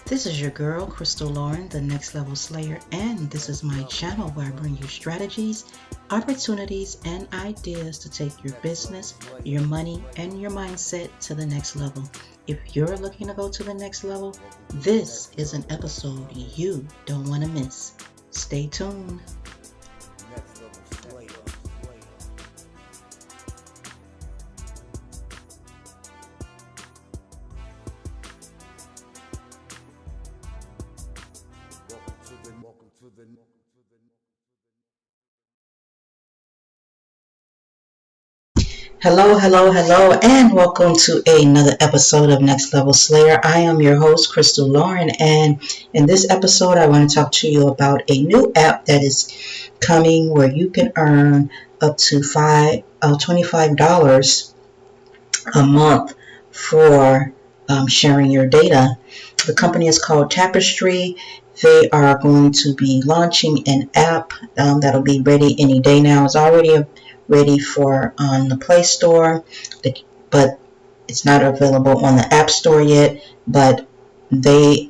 This is your girl, Crystal Lauren, the Next Level Slayer, and this is my channel where I bring you strategies, opportunities, and ideas to take your business, your money, and your mindset to the next level. If you're looking to go to the next level, this is an episode you don't want to miss. Stay tuned. Hello, and welcome to another episode of Next Level Slayer. I am your host, Crystal Lauren, and in this episode, I want to talk to you about a new app that is coming where you can earn up to $25 a month for sharing your data. The company is called Tapestri. They are going to be launching an app that'll be ready any day now. It's already ready for on the Play Store, but it's not available on the App Store yet. But they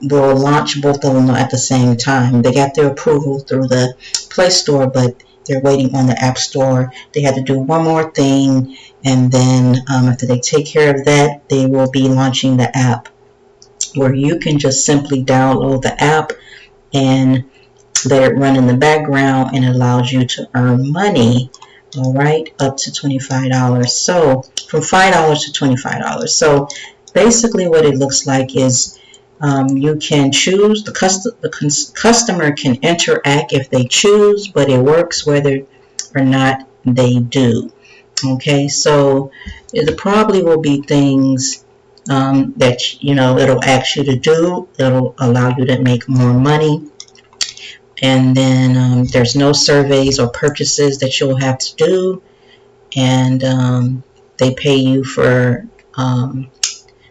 will launch both of them at the same time. They got their approval through the Play Store, but they're waiting on the App Store. They had to do one more thing, and then after they take care of that, they will be launching the app where you can just simply download the app and let it run in the background, and it allows you to earn money, all right, up to $25. So from $5 to $25. So basically what it looks like is you can choose, the customer can interact if they choose, but it works whether or not they do. Okay, so there probably will be things that it'll ask you to do. It'll allow you to make more money. And then there's no surveys or purchases that you'll have to do. And they pay you for,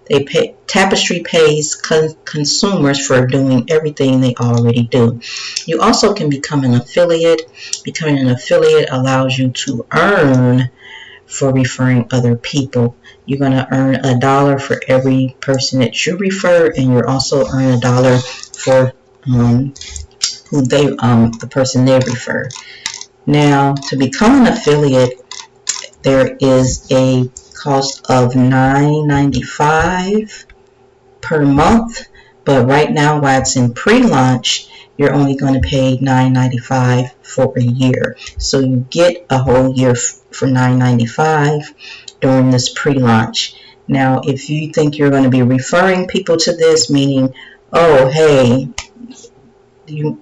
Tapestri pays consumers for doing everything they already do. You also can become an affiliate. Becoming an affiliate allows you to earn for referring other people. You're going to earn $1 for every person that you refer, and you're also earn $1 for who they the person they refer. Now, to become an affiliate, there is a cost of $9.95 per month, but right now, while it's in pre-launch, you're only going to pay $9.95 for a year. So you get a whole year for $9.95 during this pre-launch. Now, if you think you're going to be referring people to this, meaning, oh, hey,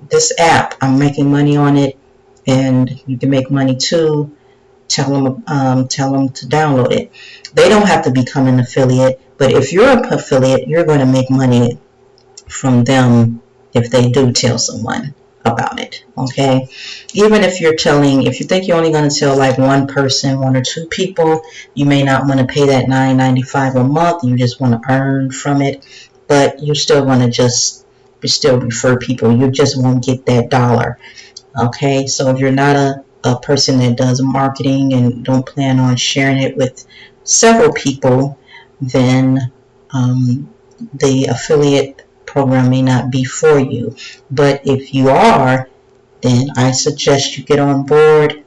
this app, I'm making money on it, and you can make money too, tell them to download it. They don't have to become an affiliate, but if you're an affiliate, you're going to make money from them if they do tell someone about it. Okay, even if you think you're only going to tell like one person, one or two people, you may not want to pay that $9.95 a month. You just want to earn from it, but you still want to still refer people. You just won't get that dollar. Okay, so if you're not a person that does marketing and don't plan on sharing it with several people, then the affiliate program may not be for you. But if you are, then I suggest you get on board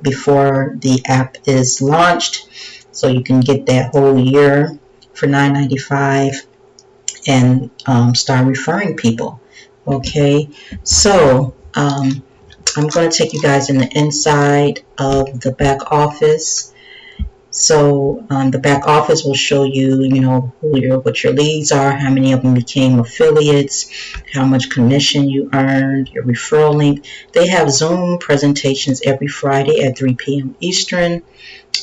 before the app is launched, so you can get that whole year for $9.95 and start referring people. Okay, so I'm going to take you guys in the inside of the back office. So the back office will show you, what your leads are, how many of them became affiliates, how much commission you earned, your referral link. They have Zoom presentations every Friday at 3 p.m. Eastern,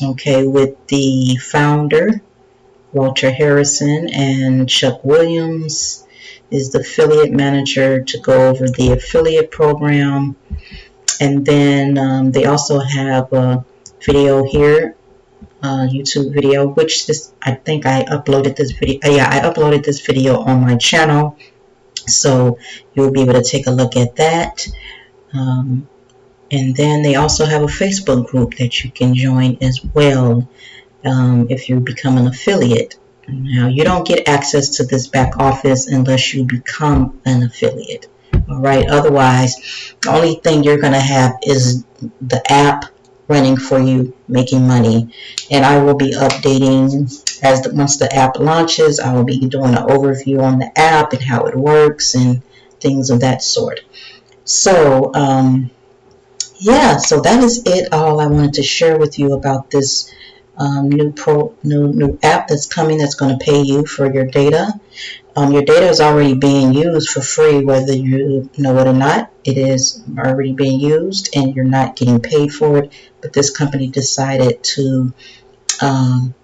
okay, with the founder, Walter Harrison, and Chuck Williams is the affiliate manager to go over the affiliate program. And then they also have a video here, YouTube video, which I think I uploaded this video. I uploaded this video on my channel, so you'll be able to take a look at that. And then they also have a Facebook group that you can join as well if you become an affiliate. Now, you don't get access to this back office unless you become an affiliate. All right. Otherwise, the only thing you're going to have is the app running for you, making money. And I will be updating once the app launches. I will be doing an overview on the app and how it works and things of that sort. So, yeah, so that is it. All I wanted to share with you about this new app that's coming that's going to pay you for your data. Your data is already being used for free, whether you know it or not. It is already being used, and you're not getting paid for it. But um,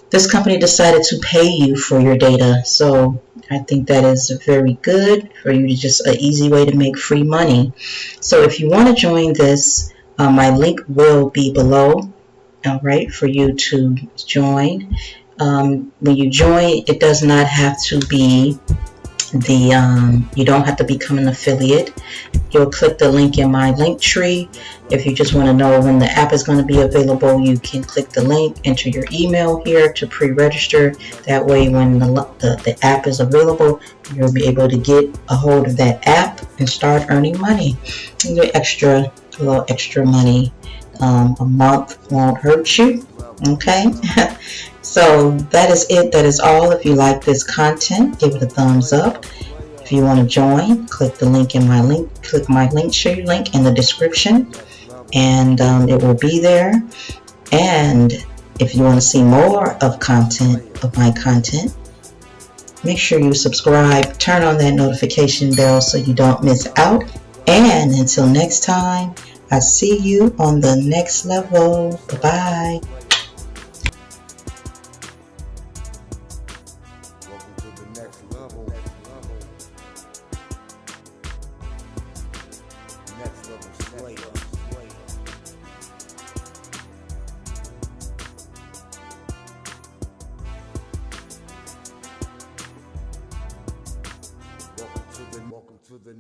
this company decided to pay you for your data. So I think that is very good for you to just an easy way to make free money. So if you want to join this, my link will be below. All right, for you to join. When you join, it does not have to be you don't have to become an affiliate. You'll click the link in my link tree. If you just want to know when the app is going to be available, you can click the link, enter your email here to pre-register. That way, when the app is available, you'll be able to get a hold of that app and start earning money. You get a little extra money. A month won't hurt you. Okay. So that is it. That is all. If you like this content, give it a thumbs up. If you want to join, click the link in my link. Click my link tree link in the description, and it will be there. And if you want to see more of my content, make sure you subscribe. Turn on that notification bell so you don't miss out. And until next time, I see you on the next level. Bye-bye. Welcome to the